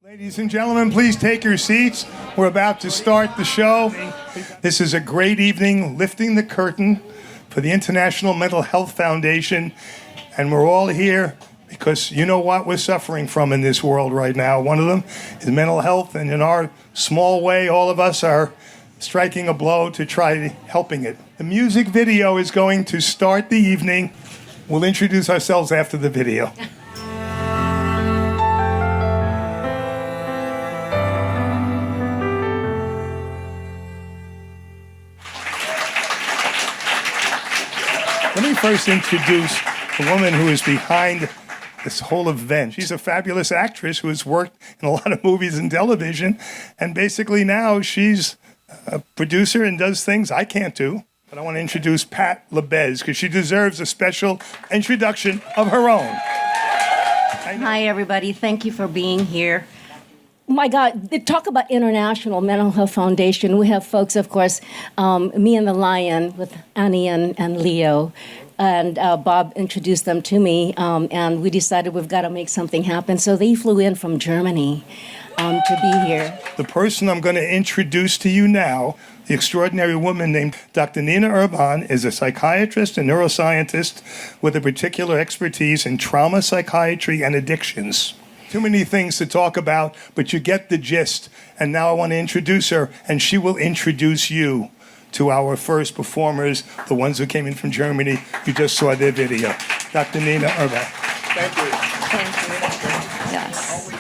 Ladies and gentlemen, please take your seats. We're about to start the show. This is a great evening, lifting the curtain for the International Mental Health Foundation. And we're all here because you know what we're suffering from in this world right now. One of them is mental health, and in our small way, all of us are striking a blow to try helping it. The music video is going to start the evening. We'll introduce ourselves after the video. Let me first introduce the woman who is behind this whole event. She's a fabulous actress who has worked in a lot of movies and television, and basically now she's a producer and does things I can't do. But I want to introduce Pat LeBez because she deserves a special introduction of her own. Hi, everybody. Thank you for being here. My God, talk about International Mental Health Foundation. We have folks, of course, Me and the Lion with Annie and Leo. And Bob introduced them to me, and we decided we've got to make something happen. So they flew in from Germany to be here. The person I'm going to introduce to you now, the extraordinary woman named Dr. Nina Urban, is a psychiatrist and neuroscientist with a particular expertise in trauma psychiatry and addictions. Too many things to talk about, but you get the gist. And now I want to introduce her, and she will introduce you to our first performers, the ones who came in from Germany. You just saw their video. Dr. Nina Urban. Thank you. Thank you. Yes.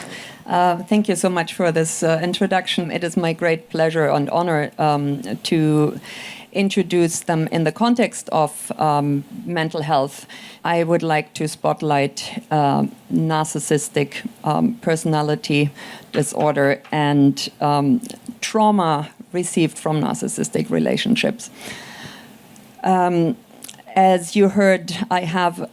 Thank you so much for this introduction. It is my great pleasure and honor to introduce them in the context of mental health. I would like to spotlight narcissistic personality disorder and trauma received from narcissistic relationships. As you heard, I have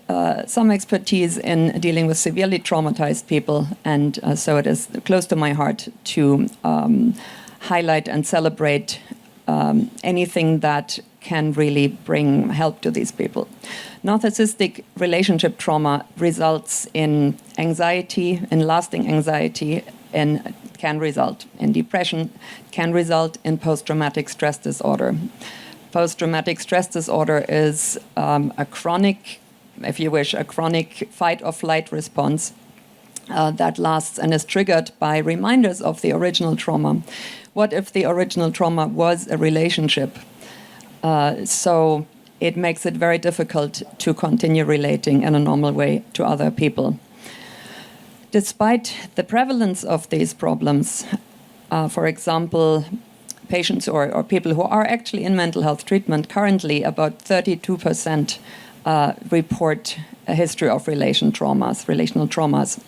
some expertise in dealing with severely traumatized people, and so it is close to my heart to highlight and celebrate anything that can really bring help to these people. Narcissistic relationship trauma results in anxiety, in lasting anxiety, and can result in depression, can result in post-traumatic stress disorder. Post-traumatic stress disorder is a chronic, if you wish, a chronic fight-or-flight response that lasts and is triggered by reminders of the original trauma. What if the original trauma was a relationship? So it makes it very difficult to continue relating in a normal way to other people. Despite the prevalence of these problems, for example, patients or people who are actually in mental health treatment, currently about 32% report a history of relational traumas.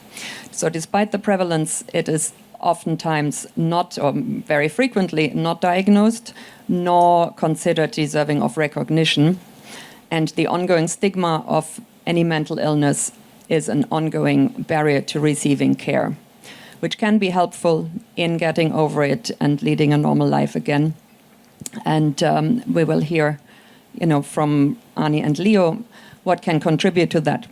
So despite the prevalence, it is oftentimes not, or very frequently, not diagnosed, nor considered deserving of recognition. And the ongoing stigma of any mental illness is an ongoing barrier to receiving care, which can be helpful in getting over it and leading a normal life again. And we will hear, from Annie and Leo what can contribute to that.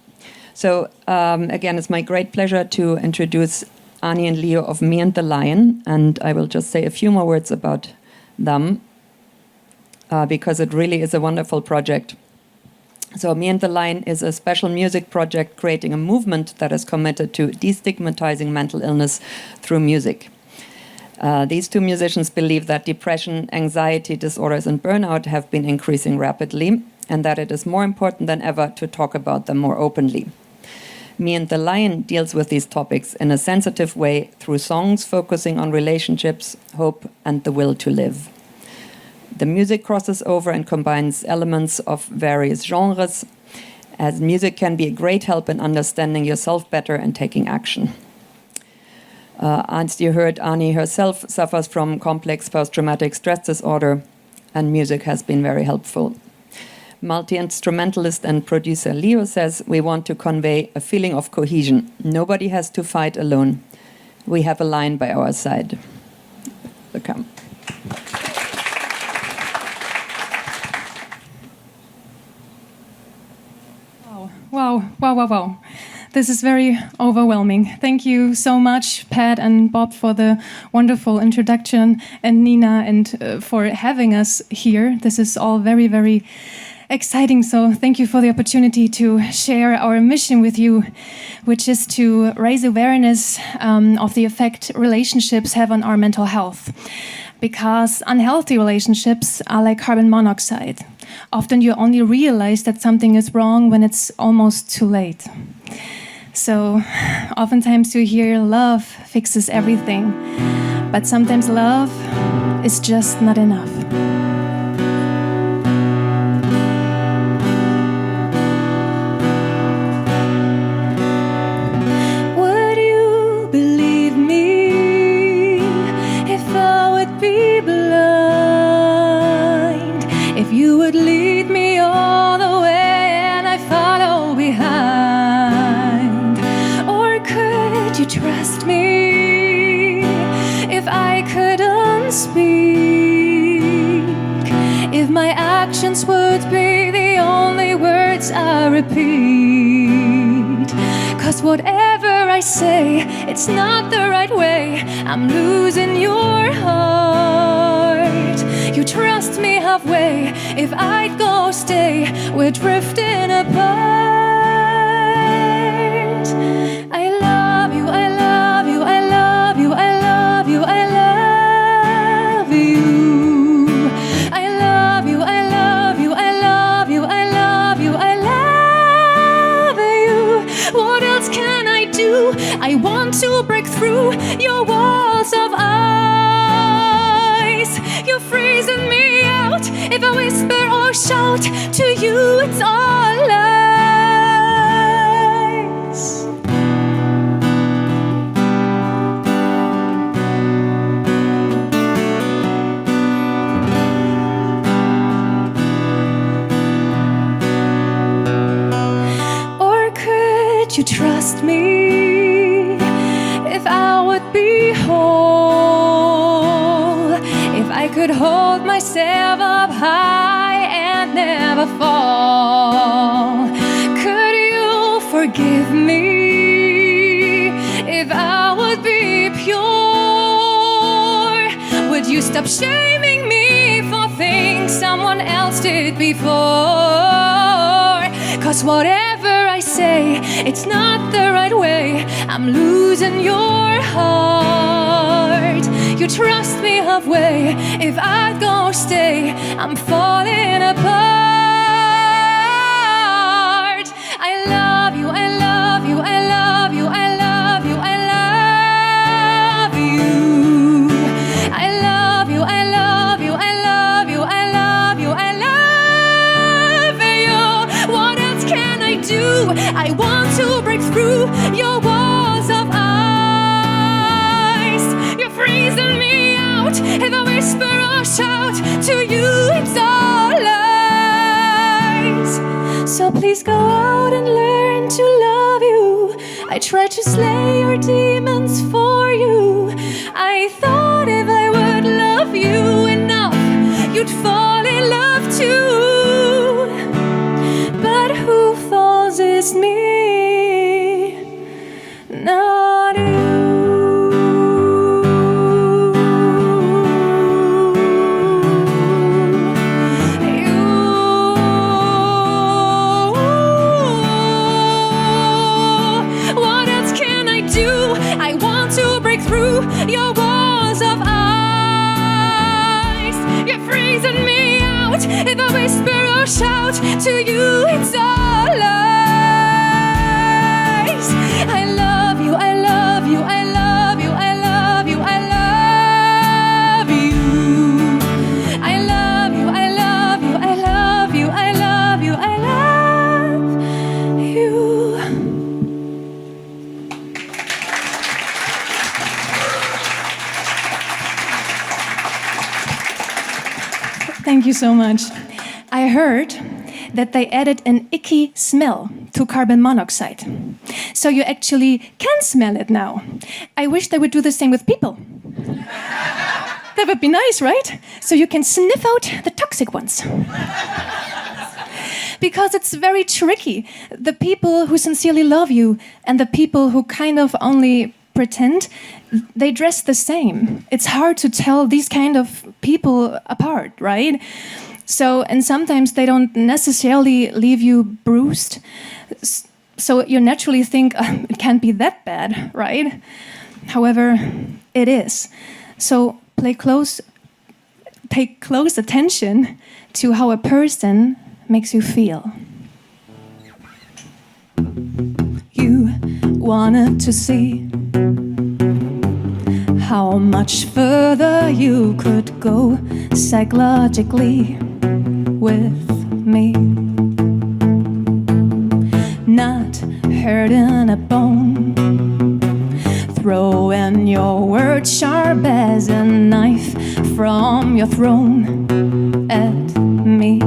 So again, it's my great pleasure to introduce Annie and Leo of Me and the Lion, and I will just say a few more words about them because it really is a wonderful project. So Me and the Lion is a special music project creating a movement that is committed to destigmatizing mental illness through music. These two musicians believe that depression, anxiety disorders, and burnout have been increasing rapidly, and that it is more important than ever to talk about them more openly. Me and the Lion deals with these topics in a sensitive way through songs focusing on relationships, hope, and the will to live. The music crosses over and combines elements of various genres, as music can be a great help in understanding yourself better and taking action. As you heard, Annie herself suffers from complex post-traumatic stress disorder, and music has been very helpful. Multi-instrumentalist and producer Leo says, we want to convey a feeling of cohesion. Nobody has to fight alone. We have a lion by our side. Welcome. Wow, Wow. This is very overwhelming. Thank you so much, Pat and Bob, for the wonderful introduction, and Nina, and for having us here. This is all very, very exciting. So thank you for the opportunity to share our mission with you, which is to raise awareness of the effect relationships have on our mental health. Because unhealthy relationships are like carbon monoxide. Often you only realize that something is wrong when it's almost too late. So oftentimes you hear love fixes everything, but sometimes love is just not enough. Would you believe me if I would be blind? If you would lead me all the way and I follow behind? Could you trust me if I couldn't speak? If my actions would be the only words I repeat? 'Cause whatever I say, it's not the right way. I'm losing your heart. You trust me halfway. If I'd go stay, we're drifting apart. I want to break through your walls of ice. You're freezing me out. If I whisper or shout to you, it's all lies. Or could you trust me? If I would be whole, if I could hold myself up high and never fall, could you forgive me? If I would be pure, would you stop shaming me for things someone else did before? 'Cause whatever I say, it's not the right way. I'm losing your heart. You trust me halfway. If I'd go stay, I'm falling apart. I love you, I love you, I love you, I love you, I love you. I love you, I love you, I love you, I love you, I love you. What else can I do? I want to break through your walls of ice. You're freezing me out. If I whisper or shout to you, it's all lies. So please go out and learn to love you. I tried to slay your demons for you. I thought if I would love you enough, you'd fall in love too. But who falls is me, not you. What else can I do? I want to break through your walls of ice. You're freezing me out. If I whisper or shout to you, it's all lies. I love you, I love you, I love you, I love you, I love you. I love you, I love you, I love you, I love you, I love you. Thank you so much. I heard that they added an icky smell to carbon monoxide. So you actually can smell it now. I wish they would do the same with people. That would be nice, right? So you can sniff out the toxic ones. because it's very tricky. The people who sincerely love you and the people who kind of only pretend, they dress the same. It's hard to tell these kind of people apart, right? So, and sometimes they don't necessarily leave you bruised. So you naturally think it can't be that bad, right? However, it is. So take close attention to how a person makes you feel. You wanted to see how much further you could go psychologically with me. Not hurting a bone, throwing your words sharp as a knife from your throne at me.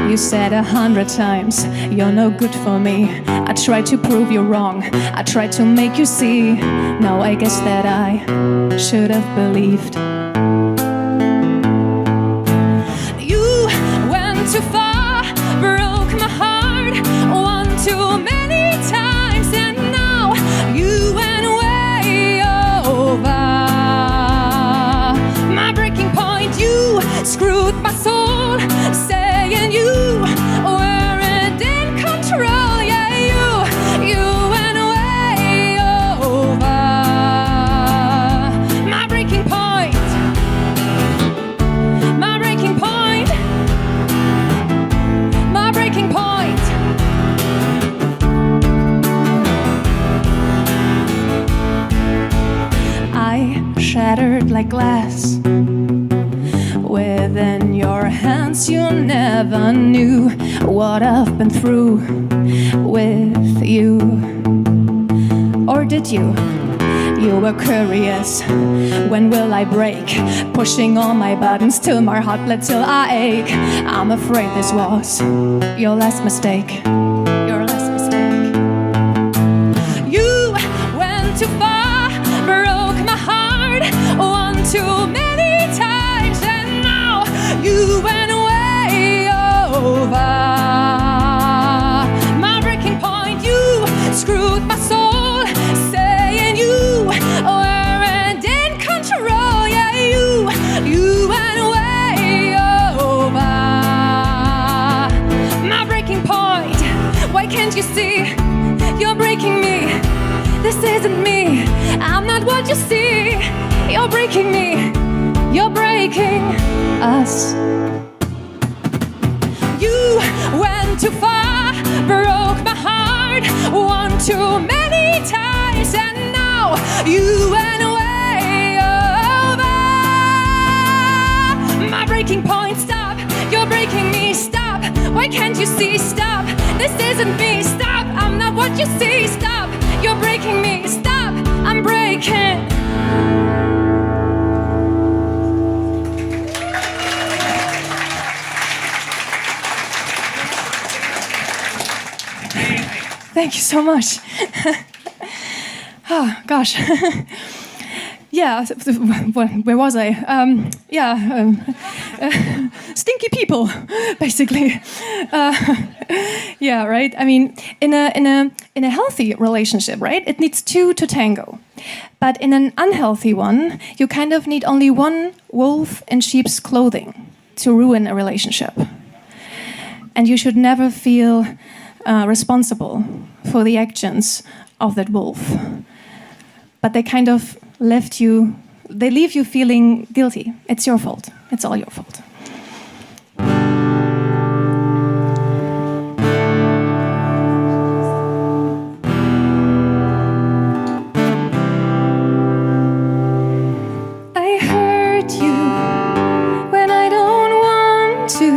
You said 100 times, you're no good for me. I tried to prove you wrong, I tried to make you see. Now I guess that I should have believed. You went too far, broke my heart one too many times, and now you went way over my breaking point. You screwed my soul, saying you weren't in control. Yeah, you went way over my breaking point. My breaking point. My breaking point. I shattered like glass within your hands. You never knew what I've been through with you. Or did you? You were curious, when will I break? Pushing all my buttons till my heart bled till I ache. I'm afraid this was your last mistake. Your last mistake. You went too far, broke my heart one too many times, and now you went way over my breaking point. You screwed my soul, saying you weren't in control. Yeah, you went way over my breaking point. Why can't you see? You're breaking me. This isn't me. I'm not what you see. You're breaking me. You're breaking us. You went too far, broke my heart one too many times, and now you went way over my breaking point. Stop, you're breaking me. Stop, why can't you see? Stop, this isn't me. Stop, I'm not what you see. Stop, you're breaking me. Stop, I'm breaking. Thank you so much. Oh, gosh. Yeah, where was I? Stinky people, basically. Yeah, right. I mean, in a healthy relationship, right? It needs two to tango. But in an unhealthy one, you kind of need only one wolf in sheep's clothing to ruin a relationship. And you should never feel responsible for the actions of that wolf. But they kind of they leave you feeling guilty. It's your fault. It's all your fault. I hurt you when I don't want to.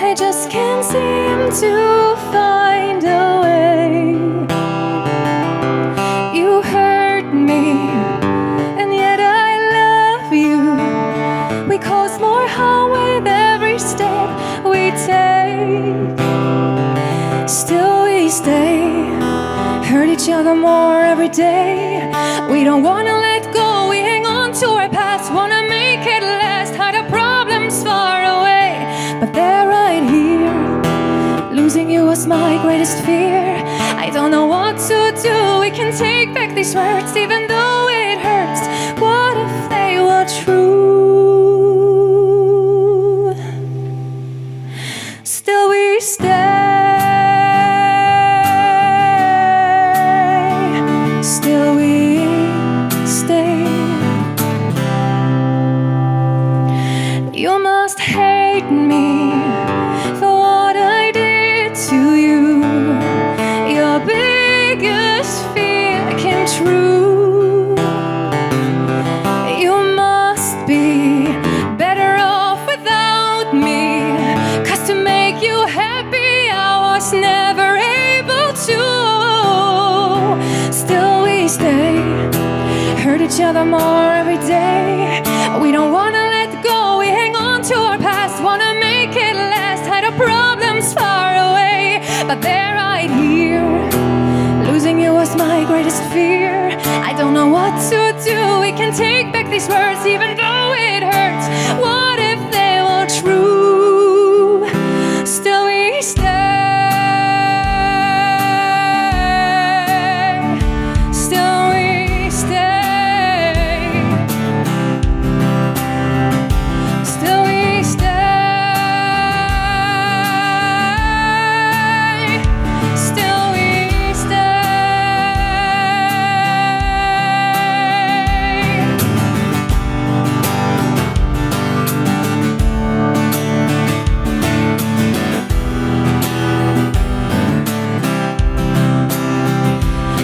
I just can't seem to find a way. You hurt me, and yet I love you. We cause more harm with every step we take. Still we stay, hurt each other more every day. We don't wanna let go, we hang on to our past, wanna make it last, hide our problems far away. But Losing you was my greatest fear. I don't know what to do. We can take back these words, even though it hurts. What if they were true? Still we stay. Still we stay. You must hate me for what I did to you. Your biggest fear came true. You must be better off without me, 'cause to make you happy I was never able to. Still we stay, hurt each other more every day. We don't wanna let go, we hang on to our past, wanna make it last, hide our problems far away. But they're right here. Losing you was my greatest fear. I don't know what to do. We can take back these words, even though it hurts. What if they were true? Still we stay. Still we stay. Still we stay. Still we stay.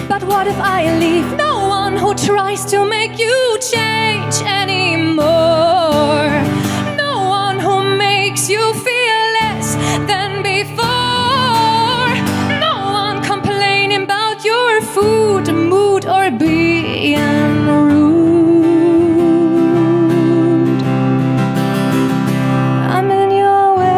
But what if I leave? No one who tries to make you change anymore. No one who makes you feel less than before. No one complaining about your food, mood, or being rude. I'm in your way.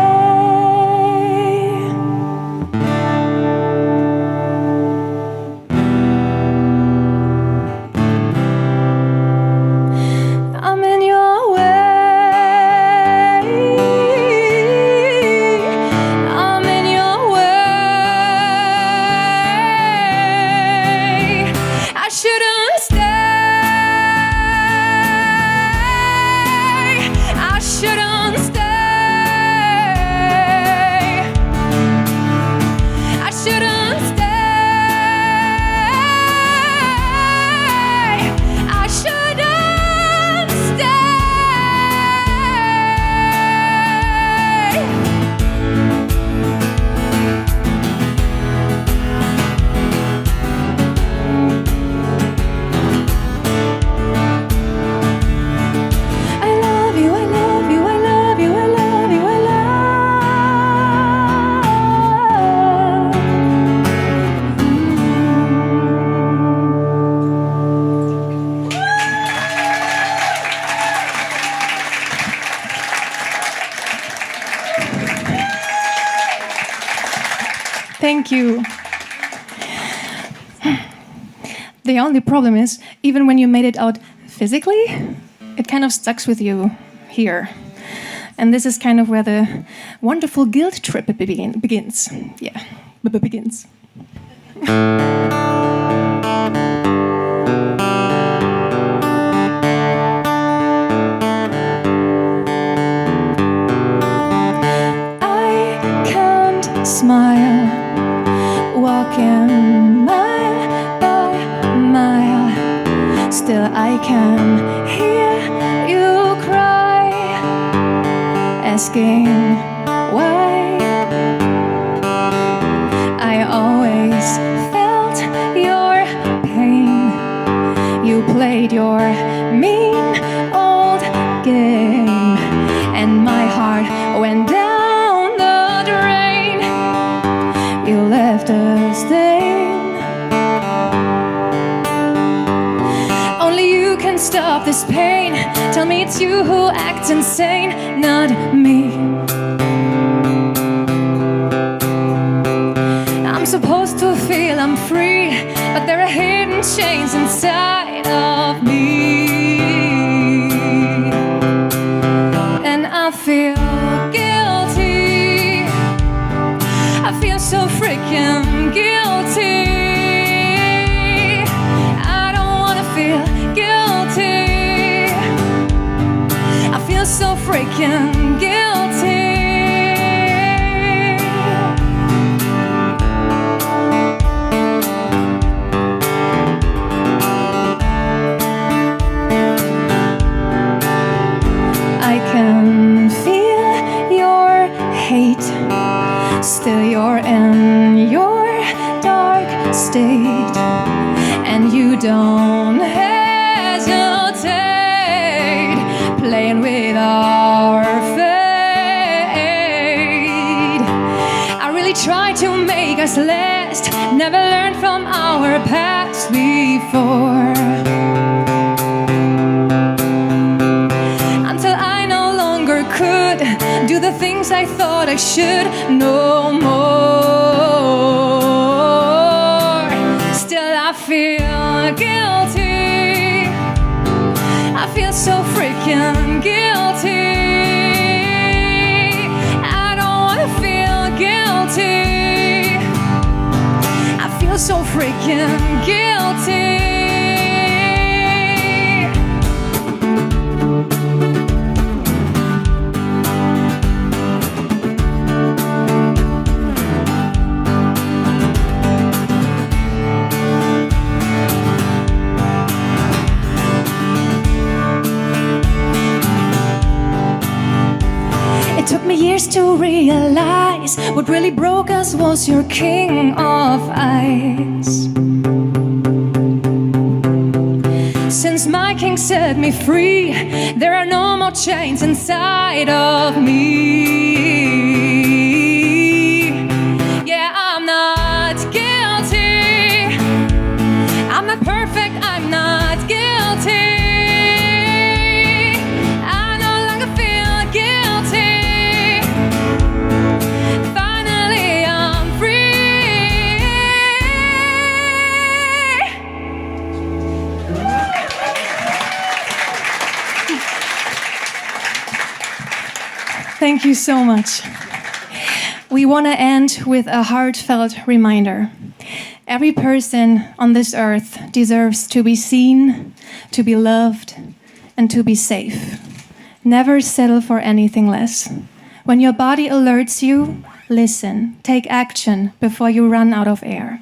I'm in your way. I'm in your way. I shouldn't stay. I shouldn't stay. I shouldn't stay. I shouldn't stay. I love you, I love you, I love you, I love you, I Thank you. The only problem is, even when you made it out physically, it kind of stuck with you here. And this is kind of where the wonderful guilt trip begins. Yeah, begins. I can't smile, walking mile by mile. Still I can hear you cry, asking why. I always felt your pain. You played your mean old game, and my heart went down the drain. You left a stain. Only you can stop this pain. Tell me it's you who acts insane, not me. I'm supposed to feel I'm free, but there are hidden chains inside of me. And I feel guilty. I feel so so freaking guilty. I don't wanna feel guilty. I feel so freaking guilty. I can feel your hate. Still you're in your dark state, and you don't hesitate playing with our fate. I really try to make us last, never learned from our past before. Until I no longer could do the things I thought I should no more. Still I feel guilty. I feel so freaking guilty. I don't wanna feel guilty. I feel so freaking guilty. It took me years to realize what really broke us was your king of ice. Since my king set me free, there are no more chains inside of me. Yeah, I'm not guilty. I'm not perfect, I'm not guilty. I no longer feel guilty. Finally, I'm free. Thank you so much. We want to end with a heartfelt reminder. Every person on this earth deserves to be seen, to be loved, and to be safe. Never settle for anything less. When your body alerts you, listen, take action before you run out of air.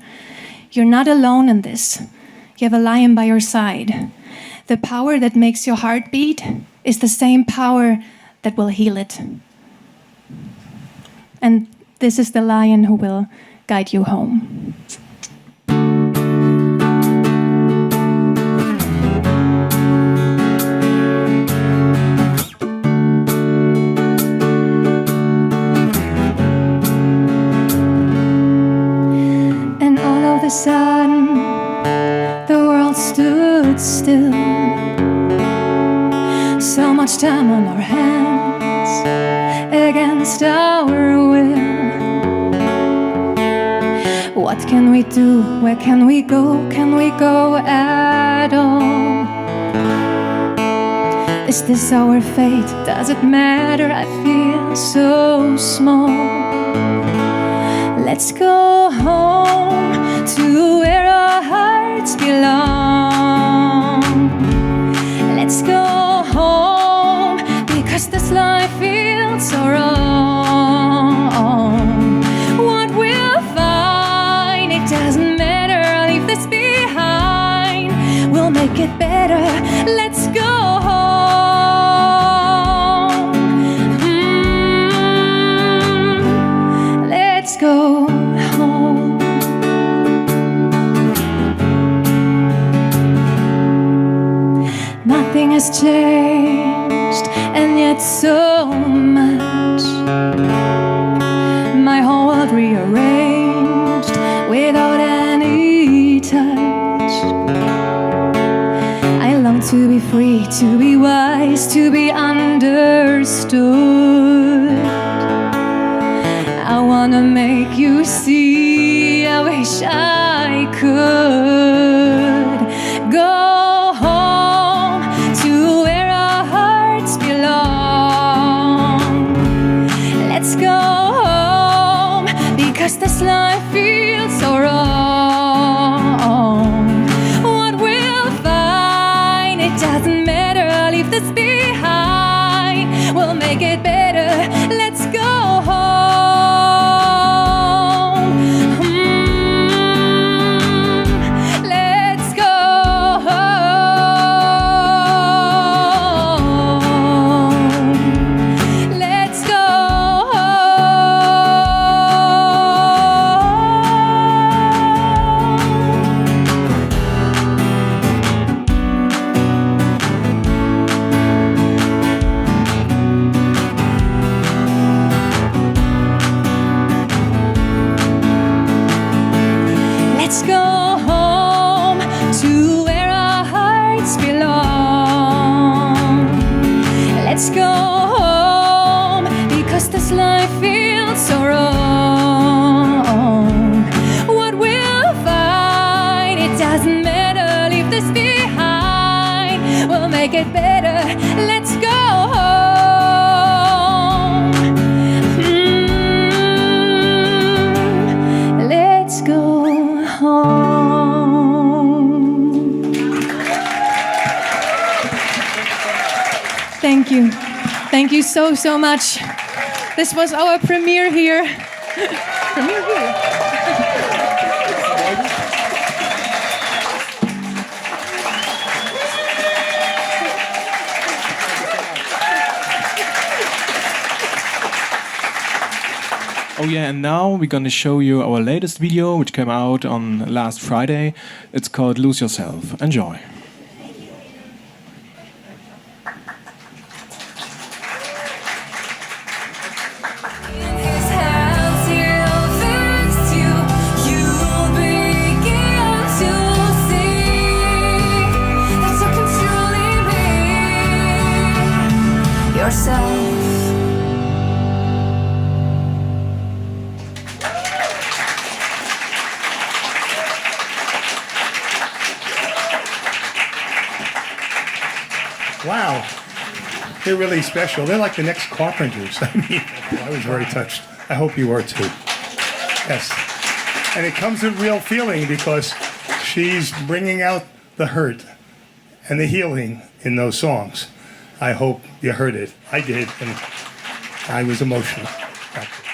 You're not alone in this. You have a lion by your side. The power that makes your heart beat is the same power that will heal it. And this is the lion who will guide you home. And all of a sudden, the world stood still. So much time on our hands, against our will. What can we do? Where can we go? Can we go at all? Is this our fate? Does it matter? I feel so small. Let's go home to where our hearts belong. Let's go home because this life feels so wrong. What we'll find, it doesn't matter. Leave this behind. We'll make it better. Let's go home. Let's go home. Nothing has changed, and yet so much. My whole world rearranged without any touch. I long to be free, to be wise, to be understood. I wanna make you see, I wish I could go home to where our hearts belong. Let's go home because this life life feels so wrong. What we'll find, it doesn't matter, leave this behind. We'll make it better, let's go home. Let's go home. Let's go Let's go home to where our hearts belong. Let's go home because this life feels so wrong. What we'll find, it doesn't matter, leave this behind. We'll make it better, let's go home. Let's go home. Thank you. Thank you so, so much. This was our premiere here. Premiere here. Oh yeah, and now we're gonna show you our latest video, which came out on last Friday. It's called Lose Yourself. Enjoy. His hands he'll fix you. You'll begin to see that you can truly be yourself. Wow. They're really special. They're like the next Carpenters. I mean, I was very touched. I hope you were too. Yes. And it comes with real feeling because she's bringing out the hurt and the healing in those songs. I hope you heard it. I did, and I was emotional. Thank you.